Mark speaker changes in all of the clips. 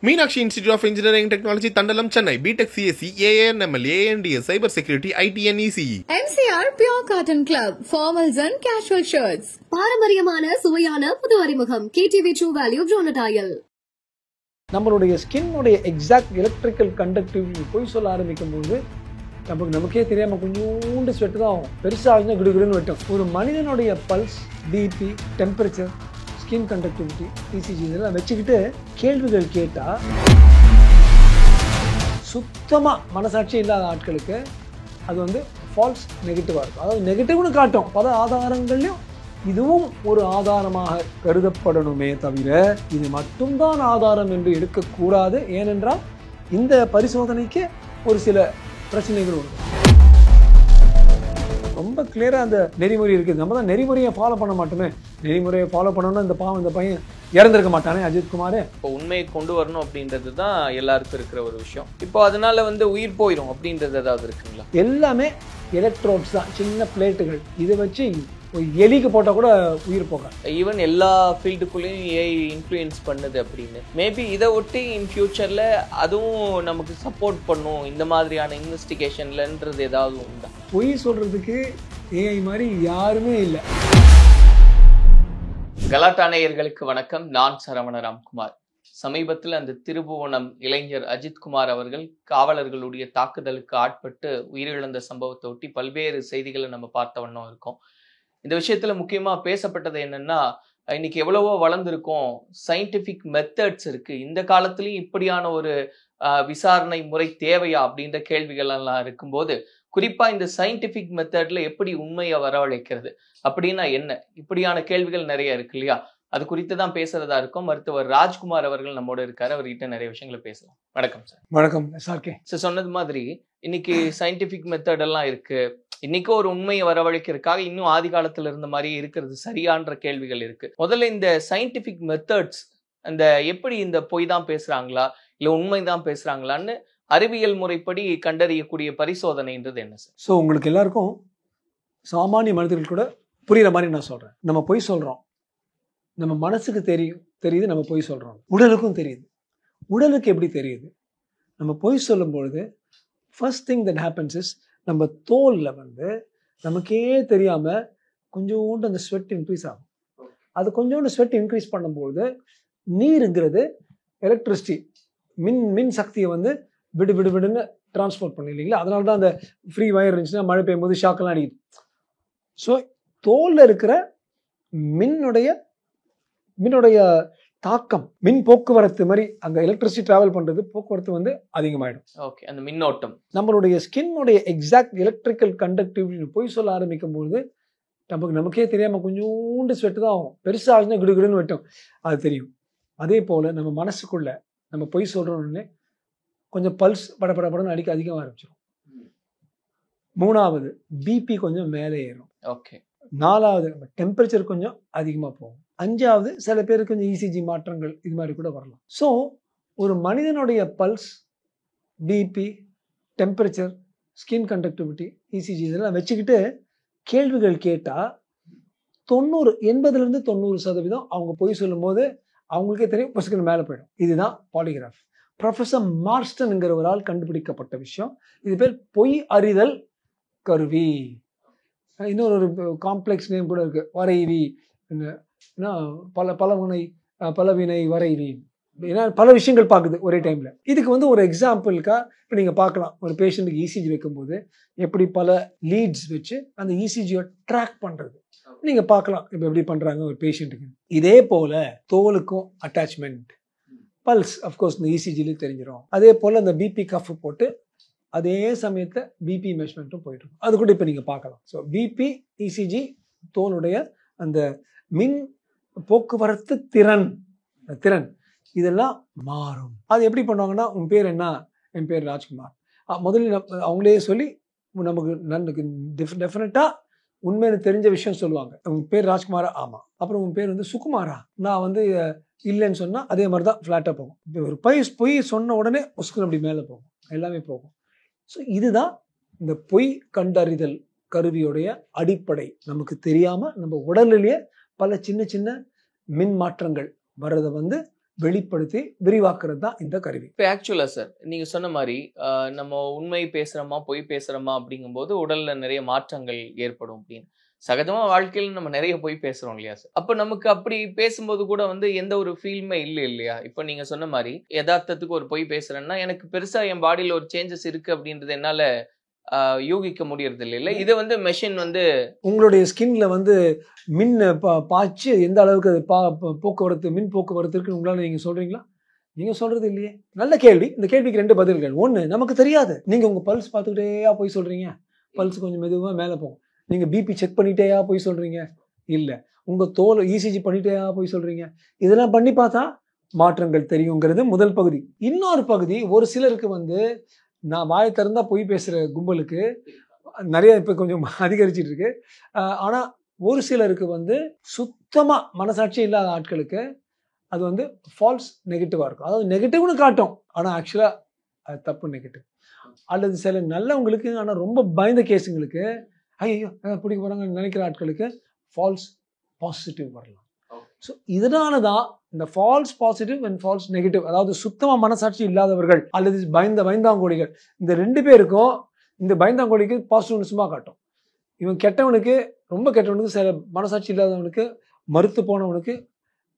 Speaker 1: Meenakshi Institute of Engineering and Technology, Tandalam, Chennai. BTech CSE, AANML, ANDS, Cyber Security, IT and ECE.
Speaker 2: MCR Pure Cotton Club, formals and casual shirts.
Speaker 3: பாரம்பரியமான சுவையான புது அறிமுகம் KTV True Value Bronadial.
Speaker 4: நம்மளுடைய ஸ்கின்னுடைய exact electrical conductivity போய் சொல்ல ஆரம்பிக்கும் போது நமக்கே தெரியாமல் கொஞ்சோண்டு ஸ்வெட்டு தான் ஆகும். பெருசாக கிடுகிடுன்னு வெட்டும். ஒரு மனிதனுடைய pulse, BP, temperature, skin conductivity, ECG இதெல்லாம் வச்சுக்கிட்டு கேள்விகள் கேட்டால் சுத்தமாக மனசாட்சி இல்லாத ஆட்களுக்கு அது வந்து ஃபால்ஸ் நெகட்டிவாக இருக்கும். அதாவது நெகட்டிவ்னு காட்டும். பல ஆதாரங்கள்லையும் இதுவும் ஒரு ஆதாரமாக கருதப்படணுமே தவிர இது மட்டும்தான் ஆதாரம் என்று எடுக்கக்கூடாது. ஏனென்றால் இந்த பரிசோதனைக்கு ஒரு சில பிரச்சனைகள் உண்டு. ரொம்ப கிளியராக அந்த நெறிமுறை இருக்குது. நம்ம தான் நெறிமுறையை ஃபாலோ பண்ண மாட்டோமே. நெறிமுறையை ஃபாலோ பண்ணோன்னா இந்த பையன் இறந்துருக்க மாட்டானே அஜித்குமார்.
Speaker 5: இப்போ உண்மையை கொண்டு வரணும் அப்படின்றது தான் எல்லாருக்கும் இருக்கிற ஒரு விஷயம். இப்போ அதனால உயிர் போயிடும் அப்படின்றது ஏதாவது இருக்குங்களா?
Speaker 4: எல்லாமே எலக்ட்ரோட்ஸ் தான், சின்ன பிளேட்டுகள். இதை வச்சு எலிக்கு போட்டால் கூட உயிர் போக.
Speaker 5: ஈவன் எல்லா ஃபீல்டுக்குள்ளேயும் ஏஐ இன்ஃப்ளூயன்ஸ் பண்ணுது அப்படின்னு மேபி இதை ஒட்டி இன் ஃபியூச்சரில் அதுவும் நமக்கு சப்போர்ட் பண்ணும் இந்த மாதிரியான இன்வெஸ்டிகேஷன்லன்றது ஏதாவது உண்டா?
Speaker 4: பொய் சொல்கிறதுக்கு ஏஐ மாதிரி யாருமே இல்லை.
Speaker 5: கலாட்டா நேயர்களுக்கு வணக்கம். நான் சரவண ராம்குமார். சமீபத்தில் அந்த திருபுவனம் இளைஞர் அஜித்குமார் அவர்கள் காவலர்களுடைய தாக்குதலுக்கு ஆட்பட்டு உயிரிழந்த சம்பவத்தை ஒட்டி பல்வேறு செய்திகளை நம்ம பார்த்த வண்ணம் இருக்கோம். இந்த விஷயத்துல முக்கியமா பேசப்பட்டது என்னன்னா, இன்னைக்கு எவ்வளவோ வளர்ந்துருக்கோம், சயின்டிபிக் மெத்தட்ஸ் இருக்கு, இந்த காலத்திலயும் இப்படியான ஒரு விசாரணை முறை தேவையா அப்படின்ற கேள்விகள் எல்லாம் இருக்கும்போது, குறிப்பா இந்த சயின்டிபிக் மெத்தட்ல எப்படி உண்மையை வரவழைக்கிறது அப்படின்னா என்ன, இப்படியான கேள்விகள் நிறைய இருக்கு இல்லையா? அது குறித்து தான் பேசுறதா இருக்கும். மருத்துவர் ராஜ்குமார் அவர்கள் நம்மோட இருக்காரு. அவர்கிட்ட நிறைய விஷயங்களை பேசலாம். வணக்கம் சார்.
Speaker 4: வணக்கம் சார்கே.
Speaker 5: சார் சொன்னது மாதிரி இன்னைக்கு சயின்டிபிக் மெத்தட் எல்லாம் இருக்கு. இன்னைக்கு ஒரு உண்மையை வரவழைக்கிறதுக்காக இன்னும் ஆதி காலத்துல இருந்த மாதிரி இருக்கிறது சரியான்ற கேள்விகள் இருக்கு. முதல்ல இந்த சயின்டிபிக் மெத்தட்ஸ் அந்த எப்படி இந்த பொய் தான் பேசுறாங்களா இல்ல உண்மை தான் பேசுறாங்களான்னு அறிவியல் முறைப்படி கண்டறியக்கூடிய பரிசோதனைன்றது என்ன சார்?
Speaker 4: ஸோ உங்களுக்கு எல்லாருக்கும் சாமானிய மனிதர்கள் கூட புரியுற மாதிரி நான் சொல்றேன். நம்ம பொய் சொல்றோம், நம்ம மனசுக்கு தெரியுது நம்ம பொய் சொல்றோம். உடலுக்கும் தெரியுது. உடலுக்கு எப்படி தெரியுது? நம்ம பொய் சொல்லும் பொழுது first thing that happens is நம்ம தோலில் நமக்கே தெரியாமல் கொஞ்சோண்டு அந்த ஸ்வெட் இன்க்ரீஸ் ஆகும். அது கொஞ்சோண்டு ஸ்வெட் இன்க்ரீஸ் பண்ணும்போது நீருங்கிறது எலக்ட்ரிசிட்டி மின் சக்தியை விடுன்னு டிரான்ஸ்போர்ட் பண்ணி இல்லைங்களா? அதனால தான் அந்த ஃப்ரீ வயர் இருந்துச்சுன்னா மழை பெய்யும் போது ஷாக்கெல்லாம் அடிக்குது. ஸோ தோலில் இருக்கிற மின்னுடைய தாக்கம், மின் போக்குவரத்து மாதிரி அங்கே எலக்ட்ரிசிட்டி டிராவல் பண்ணுறது, போக்குவரத்து அதிகமாகிடும்.
Speaker 5: ஓகே, அந்த மின்னோட்டம்
Speaker 4: நம்மளுடைய ஸ்கின்னுடைய எக்ஸாக்ட் எலக்ட்ரிக்கல் கண்டக்டிவிட்டி போய் சொல்ல ஆரம்பிக்கும் போது நமக்கே தெரியாமல் கொஞ்சோண்டு ஸ்வெட்டு தான் ஆகும். பெருசாக கிடுகிடுன்னு வெட்டும். அது தெரியும். அதே போல் நம்ம மனசுக்குள்ள நம்ம பொய் சொல்கிறோன்னே கொஞ்சம் பல்ஸ் படப்படன்னு அடிக்க அதிகமாக ஆரம்பிச்சிடும். மூணாவது பிபி கொஞ்சம் மேலே ஏறும்.
Speaker 5: ஓகே. நாலாவது
Speaker 4: நம்ம டெம்பரேச்சர் கொஞ்சம் அதிகமாக போகும். அஞ்சாவது சில பேருக்கு கொஞ்சம் ECG மாற்றங்கள் இது மாதிரி கூட வரலாம். ஸோ ஒரு மனிதனுடைய pulse, BP, temperature, skin conductivity, ECG இதெல்லாம் வச்சுக்கிட்டு கேள்விகள் கேட்டால் 80% 90% அவங்க பொய் சொல்லும் போது அவங்களுக்கே தெரியும், பசுக்கு மேலே போயிடும். இதுதான் பாலிகிராஃப். ப்ரொஃபஸர் மார்ஸ்டன்ங்கிற ஒரு ஆள் கண்டுபிடிக்கப்பட்ட விஷயம். இது பேர் பொய் அறிதல் கருவி. இன்னொரு காம்ப்ளெக்ஸ் நேம் கூட இருக்கு, வரைவி, பலவினை வரைவி. ஏன்னா பல விஷயங்கள் பார்க்குது ஒரே டைமில். இதுக்கு ஒரு எக்ஸாம்பிளுக்கா இப்போ நீங்கள் பார்க்கலாம், ஒரு பேஷண்ட்டுக்கு ECG வைக்கும்போது எப்படி பல லீட்ஸ் வச்சு அந்த ECGயை ட்ராக் பண்ணுறது நீங்கள் பார்க்கலாம். இப்போ எப்படி பண்ணுறாங்க ஒரு பேஷண்ட்டுக்கு. இதே போல் தோலுக்கும் அட்டாச்மெண்ட், பல்ஸ் அஃப்கோர்ஸ் இந்த ECGலேயும் தெரிஞ்சிடும். அதே போல் அந்த பிபி கஃப் போட்டு அதே சமயத்தில் பிபி மெஷர்மெண்ட்டும் போயிடும். அது கூட இப்போ நீங்கள் பார்க்கலாம். ஸோ பிபி, ECG, தோலுடைய அந்த மின் போக்குவரத்து திறன் இதெல்லாம் மாறும். அது எப்படி பண்ணுவாங்கன்னா, உன் பேர் என்ன? என் பேர் ராஜ்குமார். முதல்ல அவங்களே சொல்லி நமக்கு டெஃபினட்டாக உண்மைன்னு தெரிஞ்ச விஷயம் சொல்லுவாங்க. உன் பேர் ராஜ்குமாரா? ஆமாம். அப்புறம் உன் பேர் சுகுமாரா? நான் இல்லைன்னு சொன்னால் அதே மாதிரி தான் ஃப்ளாட்டாக போகும். இப்போ ஒரு பொய் சொன்ன உடனே உஸ்குன்னு அப்படி மேலே போகும், எல்லாமே போகும். ஸோ இதுதான் இந்த பொய் கண்டறிதல் கருவியோடைய அடிப்படை. நமக்கு தெரியாமல் நம்ம உடலிலேயே பல சின்ன சின்ன மின் மாற்றங்கள் வர்றதை வெளிப்படுத்தி விரிவாக்குறது தான் இந்த கருவி.
Speaker 5: இப்போ ஆக்சுவலா சார் நீங்க சொன்ன மாதிரி நம்ம உண்மை பேசுறோமா பொய் பேசுறோமா அப்படிங்கும்போது உடல்ல நிறைய மாற்றங்கள் ஏற்படும் அப்படின்னு. சகஜமா வாழ்க்கையில நம்ம நிறைய பொய் பேசுறோம் இல்லையா சார்? அப்ப நமக்கு அப்படி பேசும்போது கூட எந்த ஒரு ஃபீல்மே இல்லை இல்லையா? இப்போ நீங்க சொன்ன மாதிரி யதார்த்தத்துக்கு ஒரு பொய் பேசுறேன்னா எனக்கு பெருசா என் பாடியில ஒரு சேஞ்சஸ் இருக்கு அப்படின்றது என்னால யூகிக்க முடியறது இல்லை. இதை மெஷின்
Speaker 4: உங்களுடைய ஸ்கின்ல மின் பாய்ச்சி எந்த அளவுக்கு அது போக்குவரத்து மின் போக்குவரத்து இருக்குன்னு உங்களால நீங்க சொல்றீங்களா? நீங்க சொல்றது இல்லையே. நல்ல கேள்வி. இந்த கேள்விக்கு 2 பதில்கள். ஒண்ணு, நமக்கு தெரியாது. நீங்க உங்க பல்ஸ் பார்த்துக்கிட்டேயா போய் சொல்றீங்க? பல்ஸ் கொஞ்சம் மெதுவா மேல போகும். நீங்க பிபி செக் பண்ணிட்டேயா போய் சொல்றீங்க? இல்ல. உங்க தோல் இசிஜி பண்ணிட்டேயா போய் சொல்றீங்க? இதெல்லாம் பண்ணி பார்த்தா மாற்றங்கள் தெரியுங்கிறது முதல் பகுதி. இன்னொரு பகுதி, ஒரு சிலருக்கு நான் வாயை திறந்தா பொய் பேசுற கும்பலுக்கு நிறைய இப்ப கொஞ்சம் அதிகரிச்சிட்டு இருக்கு. ஆனா ஒரு சிலருக்கு சுத்தமா மனசாட்சி இல்லாத ஆட்களுக்கு அது ஃபால்ஸ் நெகட்டிவா இருக்கும். அதாவது நெகட்டிவ்னு காட்டும், ஆனா ஆக்சுவலா அது தப்பு நெகட்டிவ். அல்லது சில நல்லவங்களுக்கு ஆனா ரொம்ப பயந்த கேஸுங்களுக்கு ஐயோ பிடிக்க போறாங்கன்னு நினைக்கிற ஆட்களுக்கு ஃபால்ஸ் பாசிட்டிவ் வரலாம். ஸோ இதனால தான் இந்த false positive and false negative, அதாவது சுத்தமா மனசாட்சி இல்லாதவர்கள் அல்லது பயந்தாங்கோடிகள், இந்த 2 பேருக்கும் இந்த பயந்தாங்கோடிக்கு பாசிட்டிவ் சும்மா காட்டும். இவன் கெட்டவனுக்கு, ரொம்ப கெட்டவனுக்கு, சில மனசாட்சி இல்லாதவனுக்கு, மறுத்து போனவனுக்கு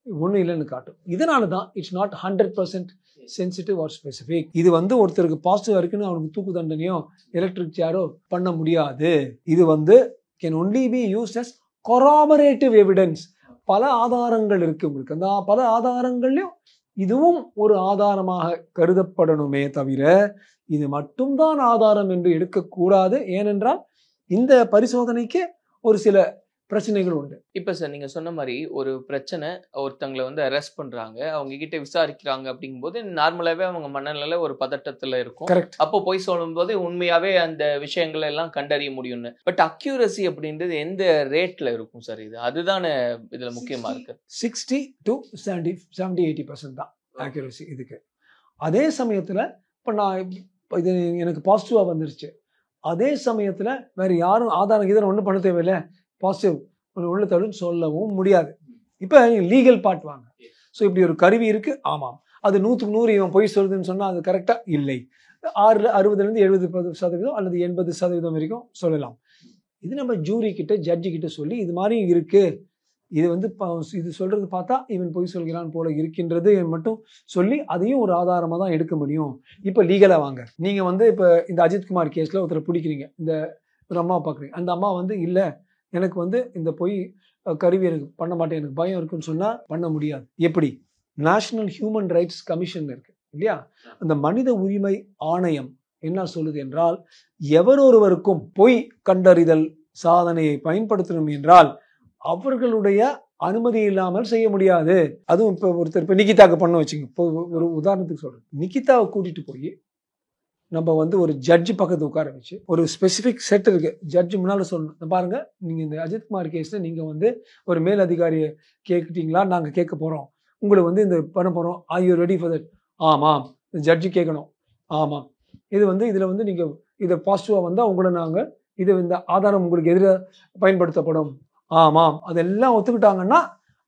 Speaker 4: ஒன்றும் இல்லைன்னு காட்டும். இதனால தான் it's not 100% sensitive or specific. இது ஒருத்தருக்கு பாசிட்டிவ் இருக்குன்னு அவனுக்கு தூக்கு தண்டனையோ எலக்ட்ரிக் சேரோ பண்ண முடியாது. இது can only be used as corroborative evidence. பல ஆதாரங்கள் இருக்கு உங்களுக்கு. அந்த பல ஆதாரங்கள்லயும் இதுவும் ஒரு ஆதாரமாக கருதப்படணுமே தவிர இது மட்டும்தான் ஆதாரம் என்று எடுக்கக்கூடாது. ஏனென்றால் இந்த பரிசோதனைக்கு ஒரு சில பிரச்சனைகள் உண்டு.
Speaker 5: இப்ப சார் நீங்க சொன்ன மாதிரி ஒரு பிரச்சனை, ஒருத்தங்களை அரெஸ்ட் பண்றாங்க, அவங்க கிட்ட விசாரிக்கிறாங்க அப்படிங்கும்போது நார்மலாவே அவங்க மனநிலை ஒரு பதட்டத்துல இருக்கும்.
Speaker 4: கரெக்ட்.
Speaker 5: அப்போ போய் சொல்லும் போது உண்மையாவே அந்த விஷயங்களை எல்லாம் கண்டறிய முடியும்னு. பட் அக்யூரசி அப்படின்றது எந்த ரேட்ல இருக்கும் சார்? அதுதானே இதுல முக்கியமா இருக்கு.
Speaker 4: 60 to 70-80% தான் அக்யூரசி இதுக்கு. அதே சமயத்துல இப்ப நான் இது எனக்கு பாசிட்டிவா வந்துருச்சு, அதே சமயத்துல வேற யாரும் ஆதாரம் இதெல்லாம் ஒன்றும் பண்ண தேவையில்லை, பாசிட்டிவ் உள்ள தடுன்னு சொல்லவும் முடியாது. இப்போ லீகல் பார்ட் வாங்க. ஸோ இப்படி ஒரு கருவி இருக்கு, ஆமாம் அது 100க்கு 100 இவன் பொய் சொல்றதுன்னு சொன்னா அது கரெக்டா இல்லை. 60% 70% அல்லது 80% வரைக்கும் சொல்லலாம். இது நம்ம ஜூரி கிட்ட, ஜட்ஜி கிட்ட சொல்லி இது மாதிரி இருக்கு, இது இது சொல்றது பார்த்தா இவன் பொய் சொல்கிறான் போல இருக்கின்றது மட்டும் சொல்லி அதையும் ஒரு ஆதாரமா தான் எடுக்க முடியும். இப்போ லீகலா வாங்க. நீங்க இப்போ இந்த அஜித்குமார் கேஸ்ல ஒருத்தரை பிடிக்கிறீங்க, இந்த ஒரு அம்மா பாக்குறீங்க, அந்த அம்மா இல்ல எனக்கு இந்த பொய் கருவி எனக்கு பண்ண மாட்டேன், எனக்கு பயம் இருக்குன்னு சொன்னா பண்ண முடியாது. எப்படி? நேஷனல் ஹியூமன் ரைட்ஸ் கமிஷன் இருக்கு இல்லையா? அந்த மனித உரிமை ஆணையம் என்ன சொல்லுது என்றால், எவரொருவருக்கும் பொய் கண்டறிதல் சாதனையை பயன்படுத்தணும் என்றால் அவர்களுடைய அனுமதி இல்லாமல் செய்ய முடியாது. அதுவும் இப்போ ஒருத்தர் இப்போ நிகிதாவுக்கு பண்ண வச்சுங்க, இப்போ ஒரு உதாரணத்துக்கு சொல்றேன். நிகிதாவை கூட்டிட்டு போய் நம்ம ஒரு ஜட்ஜு பக்கத்து உட்கார வச்சு ஒரு ஸ்பெசிஃபிக் செட் இருக்கு, ஜட்ஜு முன்னால சொல்லணும், பாருங்க நீங்க இந்த அஜித்குமார் கேஸ்ல நீங்க ஒரு மேல் அதிகாரியை கேட்கிட்டீங்களா, நாங்க கேட்க போறோம், உங்களை இந்த பண்ண போறோம், are you ready for that? ஆமாம். ஜட்ஜு கேட்கணும், ஆமாம். இது இதுல நீங்க இதை பாசிட்டிவா வந்தா உங்களை நாங்க இந்த ஆதாரம் உங்களுக்கு எதிராக பயன்படுத்தப்படும், ஆமாம். அதெல்லாம் ஒத்துக்கிட்டாங்கன்னா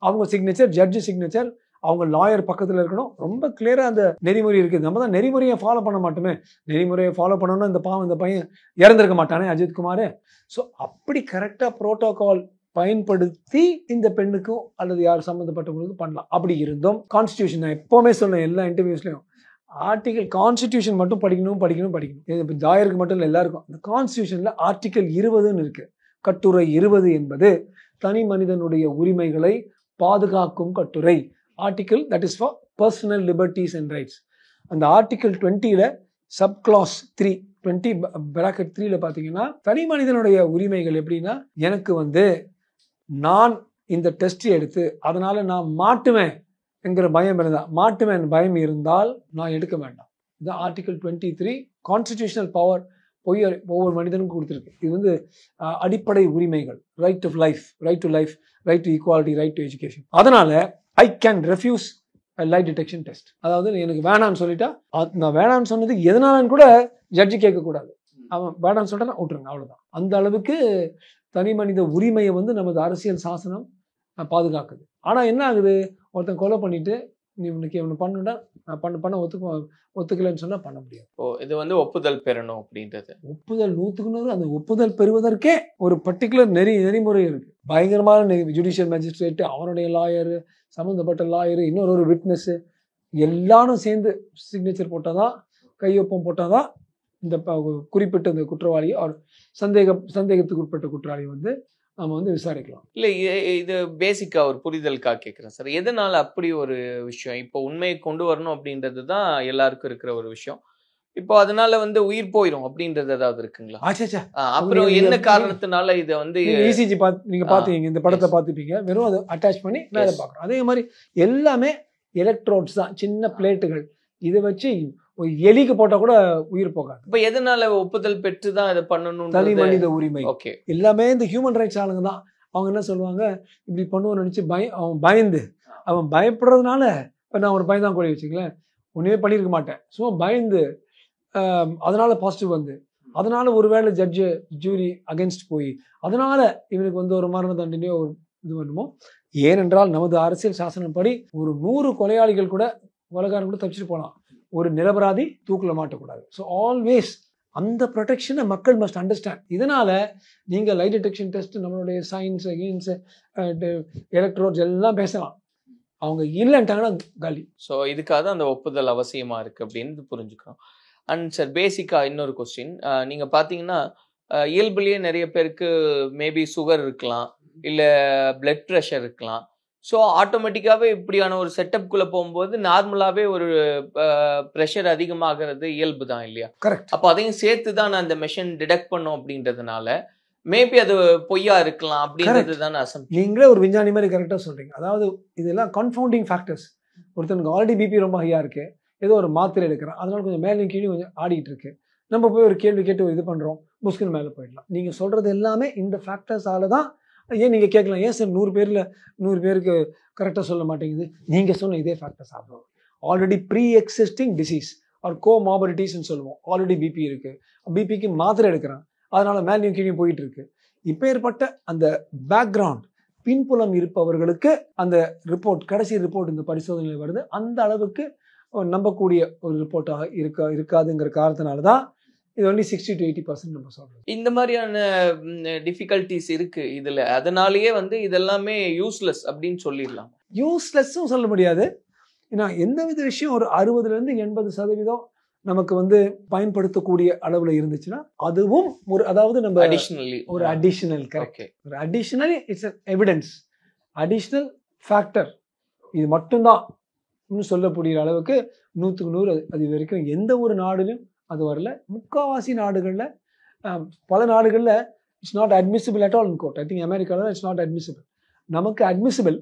Speaker 4: அவங்க சிக்னேச்சர், ஜட்ஜு சிக்னேச்சர், அவங்க லாயர் பக்கத்துல இருக்கணும். ரொம்ப கிளியரா அந்த நெறிமுறை இருக்குது. நம்ம தான் நெறிமுறையை ஃபாலோ பண்ண மாட்டோமே. நெறிமுறையை ஃபாலோ பண்ணணும்னா இந்த பையன் இறந்திருக்க மாட்டானே அஜித்குமார். ஸோ அப்படி கரெக்டா புரோட்டோகால் பயன்படுத்தி இந்த பெண்ணுக்கும் அல்லது யார் சம்மந்தப்பட்டவங்களுக்கும் பண்ணலாம். அப்படி இருந்தும் கான்ஸ்டியூஷன், நான் எப்பவுமே சொல்றேன் எல்லா இன்டர்வியூஸ்லயும், ஆர்டிகல் கான்ஸ்டியூஷன் மட்டும் படிக்கணும். இப்போ ஜாயருக்கு மட்டும் இல்லை, எல்லாருக்கும். இந்த கான்ஸ்டியூஷன்ல ஆர்டிகல் 20ன்னு இருக்கு. கட்டுரை 20 என்பது தனி மனிதனுடைய உரிமைகளை பாதுகாக்கும் கட்டுரை. Article that is for personal liberties and rights. அந்த ஆர்டிகல் 20ல சப் கிளாஸ் 3 20 3ல பாத்தீங்கன்னா தனி மனிதனுடைய உரிமைகள் எப்படின்னா, எனக்கு நான் இந்த டெஸ்ட் எடுத்து அதனால நான் மாட்டுவேன் என்கிற பயம் இருந்தால் நான் எடுக்க வேண்டாம். இது ஆர்டிகல் 23 கான்ஸ்டிடியூஷனல் பவர் ஒவ்வொரு மனிதனுக்கும் கொடுத்துருக்கு. இது அடிப்படை உரிமைகள், right to life, right to equality, right to education. அதனால I can refuse lie detection test. அதாவது எனக்கு வேணான்னு சொல்லிட்டா, நான் வேணான்னு சொன்னது எதனாலன்னு கூட ஜட்ஜி கேட்கக்கூடாது. அவன் வேணான்னு சொல்லிட்டா விட்டுருங்க, அவ்வளவுதான். அந்த அளவுக்கு தனி மனித உரிமையை நமது அரசியல் சாசனம் பாதுகாக்குது. ஆனா என்ன ஆகுது, ஒருத்தன் கொலை பண்ணிட்டு நீ இவனை பண்ணுடா, நான் பண்ண ஒத்துக்கலைன்னு சொன்னா பண்ண முடியாது.
Speaker 5: இது வந்து ஒப்புதல் பெறணும் அப்படின்றது.
Speaker 4: ஒப்புதல் 100க்கு 100. அந்த ஒப்புதல் பெறுவதற்கே ஒரு பர்டிகுலர் நெறிமுறை இருக்கு. பயங்கரமான ஜுடிஷியல் மேஜிஸ்ட்ரேட், அவனுடைய லாயரு, சம்மந்தப்பட்ட லாயரு, இன்னொரு விட்னஸ் எல்லாரும் சேர்ந்து சிக்னேச்சர் போட்டாதான், கையொப்பம் போட்டாதான் இந்த குறிப்பிட்ட இந்த குற்றவாளி அவர் சந்தேகத்துக்கு உட்பட்ட குற்றவாளி வந்து நம்ம வந்து விசாரிக்கலாம்.
Speaker 5: இல்லை, இது பேசிக்கா ஒரு புரிதலுக்காக கேட்குறேன் சார். எதனால அப்படி ஒரு விஷயம் இப்போ உண்மையை கொண்டு வரணும் அப்படின்றது தான் எல்லாருக்கும் இருக்கிற ஒரு விஷயம். இப்போ அதனால வந்து உயிர் போயிடும் அப்படின்றது ஏதாவது இருக்குங்களா? அப்புறம் என்ன காரணத்தினால இதை வந்து
Speaker 4: இசிஜி நீங்க பாத்தீங்க, இந்த படத்தை பார்த்துப்பீங்க, வெறும் அதை அட்டாச் பண்ணி மேலே பார்க்குறோம். அதே மாதிரி எல்லாமே எலக்ட்ரோட்ஸ் தான், சின்ன பிளேட்டுகள். இதை வச்சு ஒரு எலிக்கு போட்டா கூட உயிர் போகாது.
Speaker 5: இப்ப எதனால ஒப்புதல் பெற்று தான் இதை பண்ணணும்?
Speaker 4: தனி மனித உரிமை.
Speaker 5: ஓகே,
Speaker 4: எல்லாமே இந்த ஹியூமன் ரைட்ஸ் ஆளுங்க தான். அவங்க என்ன சொல்லுவாங்க, இப்படி பண்ணுவோம்னு நினைச்சு அவன் பயப்படுறதுனால நான் ஒரு பயந்தான் கூட வச்சுக்கலேன், ஒன்றுமே பண்ணியிருக்க மாட்டேன், சும்மா பயந்து அதனால பாசிட்டிவ் வந்து அதனால ஒருவேளை ஜட்ஜு ஜூரி அகென்ஸ்ட் போய் அதனால இவனுக்கு வந்து ஒரு மரண தண்டனையோ ஒரு இது பண்ணுமோ. ஏனென்றால் நமது அரசியல் சாசனம் படி ஒரு 100 கொலையாளிகள் கூட கொலைகாரன் கூட தப்பிச்சுட்டு போகலாம், ஒரு நிரபராதி தூக்கில் மாட்டக்கூடாது. ஸோ ஆல்வேஸ் அந்த ப்ரொடெக்ஷனை மக்கள் மஸ்ட் அண்டர்ஸ்டாண்ட். இதனால நீங்கள் லைட் டிடெக்ஷன் டெஸ்ட், நம்மளுடைய சயின்ஸ் எலக்ட்ரோட்ஸ் எல்லாம் பேசலாம், அவங்க இல்லைன்ட்டாங்கன்னா காலி.
Speaker 5: ஸோ இதுக்காக தான் அந்த ஒப்புதல் அவசியமா இருக்கு அப்படின்னு புரிஞ்சுக்கிறோம். அண்ட் சார், பேசிக்கா இன்னொரு கொஸ்டின், நீங்க பாத்தீங்கன்னா இயல்புலயே நிறைய பேருக்கு மேபி சுகர் இருக்கலாம், இல்லை பிளட் ப்ரெஷர் இருக்கலாம். ஸோ ஆட்டோமேட்டிக்காகவே இப்படியான ஒரு செட்டப்குள்ளே போகும்போது நார்மலாகவே ஒரு ப்ரெஷர் அதிகமாகிறது இயல்பு தான் இல்லையா?
Speaker 4: கரெக்ட்.
Speaker 5: அப்போ அதையும் சேர்த்து தான் நான் அந்த மெஷின் டிடெக்ட் பண்ணோம் அப்படின்றதுனால மேபி அது பொய்யா இருக்கலாம் அப்படின்றது தான் அசம்ப்ஷன்.
Speaker 4: நீங்களே ஒரு விஞ்ஞானி மாதிரி கரெக்டாக சொல்கிறீங்க. அதாவது இதெல்லாம் கன்ஃபவுண்டிங் ஃபேக்டர்ஸ். ஒருத்தனுக்கு ஆல்ரெடி பிபி ரொம்ப ஹையாக இருக்குது, ஏதோ ஒரு மாத்திரை எடுக்கிறேன், அதனால கொஞ்சம் மேலே கீழே கொஞ்சம் ஆடிட்டு இருக்கு, நம்ம போய் ஒரு கேள்வி கேட்டு இது பண்ணுறோம், புஸ்குன்னு மேலே போயிடலாம். நீங்கள் சொல்கிறது எல்லாமே இந்த ஃபேக்டர்ஸால தான். ஏன் நீங்கள் கேட்கலாம், ஏன் சார் 100 பேருக்கு கரெக்டாக சொல்ல மாட்டேங்குது? நீங்கள் சொன்ன இதே ஃபேக்டர்ஸ் ஆகும். Already pre existing disease or கோமார்பிடிஸ்ன்னு சொல்லுவோம். ஆல்ரெடி பிபி இருக்குது, பிபிக்கு மாத்திரை எடுக்கிறான், அதனால மேலேயும் கீழே போயிட்டு இருக்கு. இப்போ ஏற்பட்ட அந்த பேக்ரவுண்ட் பின்புலம் இருப்பவர்களுக்கு அந்த ரிப்போர்ட், கடைசி ரிப்போர்ட் இந்த பரிசோதனையில் வருது, அந்த அளவுக்கு நம்பக்கூடிய ஒரு ரிப்போர்ட்டாக இருக்காதுங்கிற காரணத்தினால தான் இது only 60 to 80% நம்ம சொல்றோம்.
Speaker 5: இந்த மாதிரியான டிஃபிகல்டிஸ் இருக்கு இதுல, அதனாலேயே வந்து இதெல்லாமே யூஸ்லெஸ் அப்படின்னு சொல்லிடலாம்.
Speaker 4: யூஸ்லெஸ்ஸும் சொல்ல முடியாது. ஏன்னா எந்த வித விஷயம் ஒரு 60% 80% நமக்கு வந்து பயன்படுத்தக்கூடிய அளவுல இருந்துச்சுன்னா அதுவும் ஒரு, அதாவது நம்ம
Speaker 5: அடிஷனலி
Speaker 4: ஒரு அடிஷனல், கரெக்ட், ஒரு additionally it's evidence, additional factor, இது மட்டும்தான் சொல்லக்கூடிய அளவுக்கு 100க்கு 100 அது வரைக்கும் எந்த ஒரு நாடுலையும் அது வரல. முக்காவாசி நாடுகளில், பல நாடுகளில் it's not admissible at all in court. I think அமெரிக்காவில் இட்ஸ் நாட் அட்மிசிபிள். நமக்கு admissible,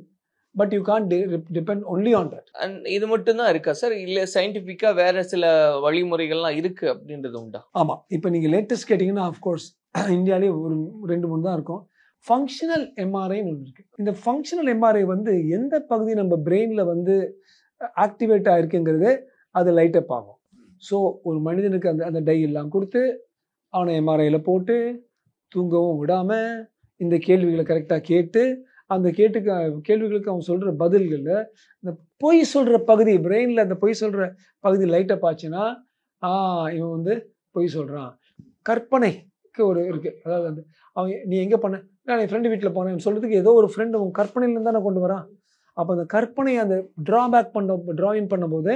Speaker 4: but you can't depend only on that.
Speaker 5: And இது மட்டும் தான் இருக்கா சார், இல்லை சயின்டிஃபிக்காக வேற சில வழிமுறைகள்லாம் இருக்கு அப்படின்றது உண்டா?
Speaker 4: ஆமாம், இப்போ நீங்கள் லேட்டஸ்ட் கேட்டிங்கன்னா அஃப்கோர்ஸ் இந்தியாவிலே ஒரு 2-3 தான் இருக்கும். ஃபங்க்ஷனல் எம்ஆர்ஐன்னு ஒன்று இருக்குது. இந்த ஃபங்க்ஷனல் எம்ஆர்ஐ வந்து எந்த பகுதி நம்ம பிரெயினில் வந்து ஆக்டிவேட் ஆகிருக்குங்கிறது அது லைட்டப் ஆகும். ஸோ ஒரு மனிதனுக்கு அந்த டை எல்லாம் கொடுத்து அவனை எம்ஆர்ஐயில் போட்டு தூங்கவும் விடாமல் இந்த கேள்விகளை கரெக்டாக கேட்டு அந்த கேள்விகளுக்கு அவன் சொல்கிற பதில்களில் இந்த பொய் சொல்கிற பகுதி, பிரெயினில் அந்த பொய் சொல்கிற பகுதி லைட்டப் ஆச்சுன்னா இவன் வந்து பொய் சொல்கிறான். கற்பனைக்கு ஒரு இருக்குது, அதாவது வந்து அவன் நீ எங்கே பண்ண, நான் என் ஃப்ரெண்டு வீட்டில் போனேன் சொல்கிறதுக்கு ஏதோ ஒரு ஃப்ரெண்டு அவன் கற்பனையிலேருந்து தானே கொண்டு வரான். அப்போ அந்த கற்பனை அந்த ட்ராயிங் பண்ணும்போது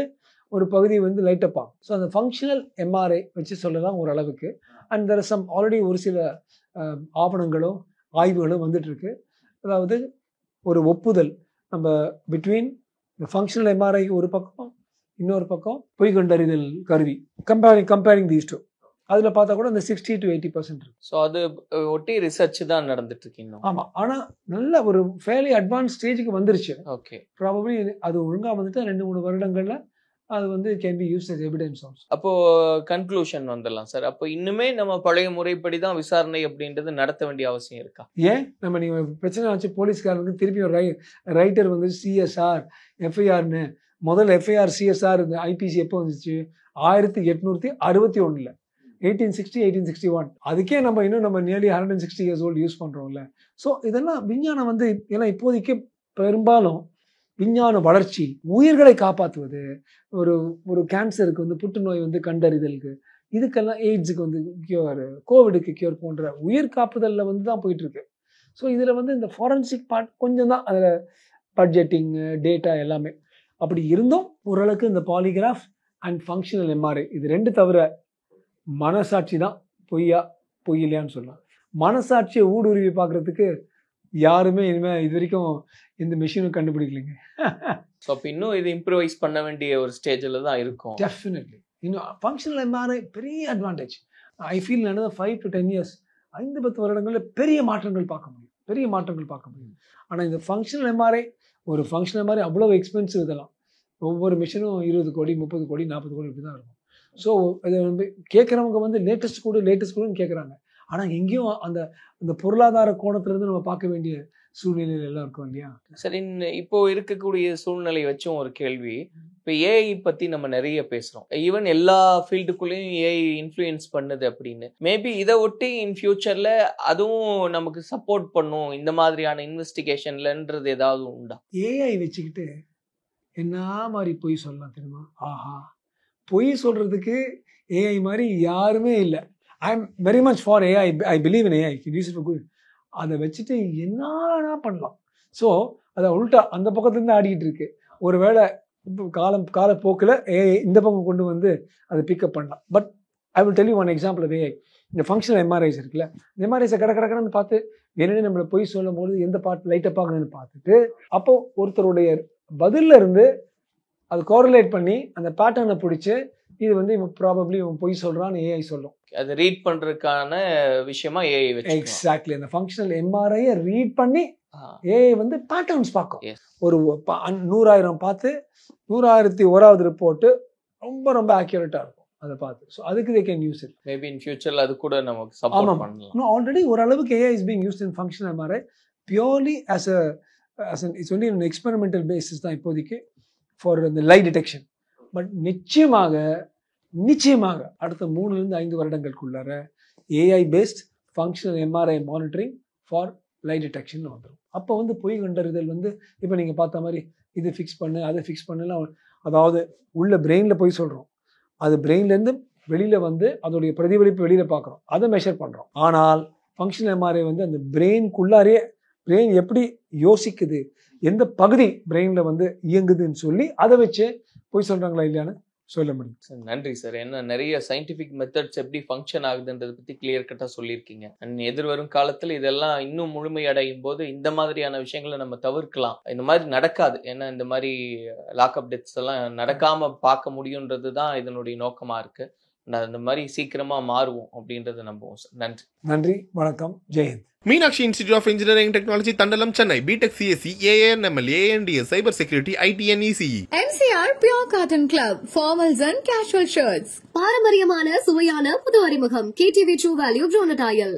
Speaker 4: ஒரு பகுதி வந்து லைட்டப் ஆகும். ஸோ அந்த ஃபங்க்ஷனல் எம்ஆர்ஐ வச்சு சொல்லலாம் ஓரளவுக்கு. அண்ட் தெர் சம் ஆல்ரெடி ஒரு சில ஆவணங்களும் ஆய்வுகளும் வந்துட்டு இருக்கு. அதாவது ஒரு ஒப்புதல் நம்ம பிட்வீன் இந்த ஃபங்க்ஷனல் எம்ஆர்ஐ ஒரு பக்கம், இன்னொரு பக்கம் பொய் கண்டறிதல் கருவி, கம்பேரிங் தீஸ் டூ, அதில் பார்த்தா கூட இந்த 60 to 80% இருக்கு.
Speaker 5: ஸோ அது ஒட்டி ரிசர்ச் தான் நடந்துட்டு இருக்கு.
Speaker 4: ஆமாம், ஆனால் நல்ல ஒரு ஃபேர்லி அட்வான்ஸ் ஸ்டேஜுக்கு வந்துருச்சு.
Speaker 5: ஓகே,
Speaker 4: ப்ராபப்ளி அது ஒழுங்காக வந்துட்டு 2-3 வருடங்களில் அது வந்து can be used as evidence also.
Speaker 5: அப்போ கன்க்ளூஷன் வந்துடலாம் சார். அப்போ இன்னுமே நம்ம பழைய முறைப்படி தான் விசாரணை அப்படின்றது நடத்த வேண்டிய அவசியம் இருக்கா?
Speaker 4: ஏன் நம்ம நீங்கள் பிரச்சனை வச்சு போலீஸ்காரனுக்கு திருப்பி ஒரு ரைட்டர் வந்து சிஎஸ்ஆர் எஃப்ஐஆர்னு, முதல் எஃப்ஐஆர் சிஎஸ்ஆர் இந்த ஐபிசி எப்போ வந்துச்சு? 1861, 1860, 1861. அதுக்கே நம்ம இன்னும் நம்ம நியர்லி 160 years old யூஸ் பண்ணுறோம்ல. ஸோ இதெல்லாம் விஞ்ஞானம் வந்து, ஏன்னா இப்போதைக்கு பெரும்பாலும் விஞ்ஞான வளர்ச்சி, உயிர்களை காப்பாற்றுவது, ஒரு ஒரு கேன்சருக்கு வந்து புற்றுநோய் வந்து கண்டறிதலுக்கு, இதுக்கெல்லாம் எய்ட்ஸுக்கு வந்து கியூர், கோவிடுக்கு கியூர் போன்ற உயிர் காப்புதலில் வந்து தான் போயிட்டு இருக்கு. ஸோ இதில் வந்து இந்த ஃபாரன்சிக் பார்ட் கொஞ்சம் தான் அதில் பட்ஜெட்டிங்கு, டேட்டா எல்லாமே. அப்படி இருந்தும் ஓரளவுக்கு இந்த பாலிகிராஃப் அண்ட் ஃபங்க்ஷனல் எம்ஆர்ஐ இது 2 தவிர மனசாட்சி தான் பொய் இல்லையான்னு சொல்லலாம். மனசாட்சியை ஊடுருவி பார்க்குறதுக்கு யாருமே இனிமேல் இது வரைக்கும் இந்த மிஷினும் கண்டுபிடிக்கலைங்க.
Speaker 5: ஸோ அப்போ இன்னும் இது இம்ப்ரூவைஸ் பண்ண வேண்டிய ஒரு ஸ்டேஜில் தான் இருக்கும்.
Speaker 4: டெஃபினெட்லி இன்னும் ஃபங்க்ஷனல் எம்ஆர்ஐ பெரிய advantage. I feel another 5 to 10 years 5-10 வருடங்களில் பெரிய மாற்றங்கள் பார்க்க முடியும். ஆனால் இந்த ஃபங்க்ஷனல் எம்ஆர்ஐ, ஒரு ஃபங்க்ஷனல் எம்ஆர்ஐ அவ்வளோ எக்ஸ்பென்சிவ். இதெல்லாம் ஒவ்வொரு மிஷினும் 20 கோடி 30 கோடி 40 கோடி இப்படி தான் இருக்கும். ஸோ இதை வந்து கேட்குறவங்க வந்து லேட்டஸ்ட் கூடன்னு கேட்குறாங்க. ஆனால் எங்கேயும் அந்த பொருளாதார கோணத்திலிருந்து நம்ம பார்க்க வேண்டிய சூழ்நிலையில் எல்லாம் இருக்கும் இல்லையா?
Speaker 5: சரி, இப்போ இருக்கக்கூடிய சூழ்நிலை வச்சும் ஒரு கேள்வி. இப்போ ஏஐ பற்றி நம்ம நிறைய பேசுகிறோம். ஈவன் எல்லா ஃபீல்டுக்குள்ளேயும் ஏஐ இன்ஃப்ளூயன்ஸ் பண்ணுது அப்படின்னு. மேபி இதை ஒட்டி இன் ஃபியூச்சரில் அதுவும் நமக்கு சப்போர்ட் பண்ணும் இந்த மாதிரியான இன்வெஸ்டிகேஷன்லன்றது ஏதாவது உண்டா?
Speaker 4: ஏஐ வச்சுக்கிட்டு என்ன மாதிரி பொய் சொல்லலாம் தெரியுமா? ஆஹா, பொய் சொல்கிறதுக்கு ஏஐ மாதிரி யாருமே இல்லை. I am very much for AI. I believe in AI. Use it for good. அதை வச்சுட்டு என்ன பண்ணலாம். ஸோ அதை உள்டா அந்த பக்கத்துலேருந்து ஆடிக்கிட்டு இருக்கு. ஒருவேளை காலப்போக்கில் ஏஐ இந்த பக்கம் கொண்டு வந்து அதை பிக்கப் பண்ணலாம். But I will tell you one example of AI. இந்த ஃபங்க்ஷனல் எம்ஆர்ஐஸ் இருக்குல்ல, இந்த எம்ஆர்ஐஸை கடன்னு பார்த்து என்னென்ன நம்மளை பொய் சொல்லும் போது எந்த பார்ட் லைட்டப் ஆகுதுன்னு பார்த்துட்டு அப்போ ஒருத்தருடைய பதிலில் இருந்து அது கோரிலேட் பண்ணி அந்த பேட்டர்னை பிடிச்சி இது வந்து இவன் ப்ராபப்ளி இவன் பொய் சொல்கிறான்னு ஏஐ சொல்லும்.
Speaker 5: அதை ரீட் பண்ணுறதுக்கான விஷயமா ஏஐ வச்சு
Speaker 4: எக்ஸாக்ட்லி அந்த ஃபங்க்ஷனல் எம்ஆர்ஐயை ரீட் பண்ணி ஏஐ வந்து பேட்டர்ன்ஸ் பார்க்கும். ஒரு 100,000 பார்த்து 100,001வது ரிப்போர்ட்டு ரொம்ப ஆக்யூரேட்டாக இருக்கும் அதை பார்த்து. ஸோ அதுக்கு they can use it.
Speaker 5: Maybe in ஃபியூச்சரில் அது கூட நமக்கு சப்போர்ட் பண்ணலாம்.
Speaker 4: ஆல்ரெடி ஓரளவுக்கு AI is being used in functional MRI purely as an it's only an experimental basis தான் இப்போதைக்கு for the lie detection. But நிச்சயமாக அடுத்த 3-5 வருடங்களுக்குள்ளார AI based functional MRI monitoring for lie detection வந்துடும். அப்போ வந்து பொய் கண்டறிதல் வந்து இப்போ நீங்கள் பார்த்த மாதிரி இது ஃபிக்ஸ் பண்ணு அதை ஃபிக்ஸ் பண்ணலாம். அதாவது உள்ள பிரெயினில் போய் சொல்கிறோம், அது பிரெயின்லேருந்து வெளியில் வந்து அதோடைய பிரதிபலிப்பு வெளியில் பார்க்குறோம், அதை மெஷர் பண்ணுறோம். ஆனால் ஃபங்க்ஷனல் எம்ஆர்ஐ வந்து அந்த பிரெயின்குள்ளாரே பிரெயின் எப்படி யோசிக்குது, எந்த பகுதி பிரெயினில் வந்து இயங்குதுன்னு சொல்லி அதை வச்சு போய் சொல்கிறாங்களா இல்லையான்னு சொல்ல முடியும்.
Speaker 5: சார் நன்றி சார். என்ன நிறைய சயின்டிஃபிக் மெத்தட்ஸ் எப்படி ஃபங்க்ஷன் ஆகுதுன்றதை பற்றி கிளியர் கட்டாக சொல்லியிருக்கீங்க. அண்ட் எதிர்வரும் காலத்தில் இதெல்லாம் இன்னும் முழுமையடையும் போது இந்த மாதிரியான விஷயங்களை நம்ம தவிர்க்கலாம். இந்த மாதிரி நடக்காது. ஏன்னா இந்த மாதிரி லாக்அப் டெத்ஸ் எல்லாம் நடக்காமல் பார்க்க முடியுன்றது தான் இதனுடைய நோக்கமாக இருக்குது. அந்த மாதிரி சீக்கிரமாக மாறுவோம் அப்படின்றத நம்புவோம் சார்.
Speaker 4: நன்றி, வணக்கம், Jai Hind.
Speaker 1: Meenakshi institute of engineering technology Thandalam Chennai. BTech CSC, ANML, ANDS, cyber security, IDN, ECE.
Speaker 2: MCR Pure Cotton Club, formals and casual shirts.
Speaker 3: பாரம்பரியமான சுவையான புது அறிமுகம் KTV True Value Bronadile.